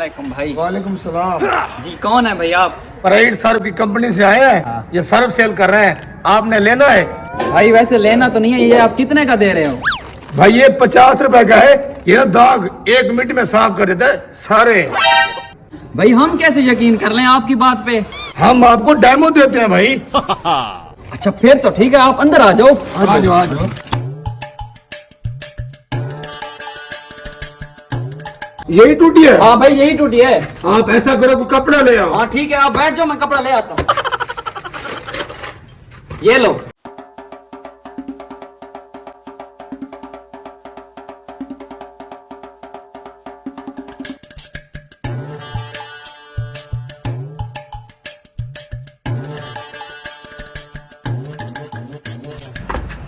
वालेकुम भाई। वालेकुम सलाम। जी कौन है भाई आप? प्राइड सर्फ की कंपनी से आए हैं, ये सर्फ सेल कर रहे हैं, आपने लेना है? भाई वैसे लेना तो नहीं है, ये आप कितने का दे रहे हो? भाई ये 50 रुपए का है, ये दाग 1 मिनट में साफ कर देता है सारे। भाई हम कैसे यकीन कर लें आपकी बात पे? हम आपको डेमो देते हैं भाई। अच्छा फिर तो ठीक है, आप अंदर आ जाओ। आ जाओ आ जाओ। यही टूटी है? हाँ भाई यही टूटी है। आप ऐसा करो कि कपड़ा ले आओ। हाँ ठीक है, आप बैठ जाओ, मैं कपड़ा ले आता हूँ। ये लो।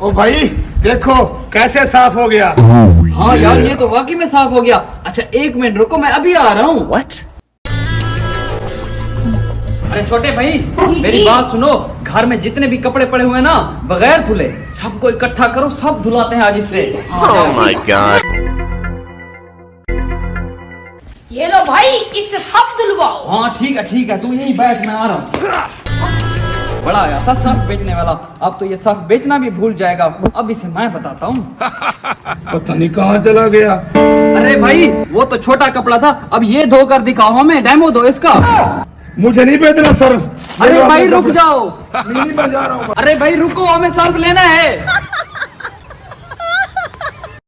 ओ भाई देखो कैसे साफ हो गया। हाँ यार ये तो वाकई में साफ हो गया। अच्छा 1 मिनट रुको, मैं अभी आ रहा हूँ। अरे छोटे भाई मेरी बात सुनो, घर में जितने भी कपड़े पड़े हुए हैं ना बगैर धुले सबको इकट्ठा करो, सब धुलाते हैं आज इससे। Oh my God. ये लो भाई, इससे सब धुलवाओ। हाँ ठीक है, तू यही बैठ, मैं आ रहा हूँ। बड़ा आया था सर्फ बेचने वाला, अब तो ये सर्फ बेचना भी भूल जाएगा। अब इसे मैं बताता हूँ। पता नहीं कहाँ चला गया। अरे भाई वो तो छोटा कपड़ा था, अब ये धोकर दिखाओ हमें, डेमो दो इसका। मुझे नहीं बेचना सर्फ। अरे भाई रुक जाओ। नहीं मैं जा रहा हूँ। अरे भाई रुको, हमें सर्फ लेना है।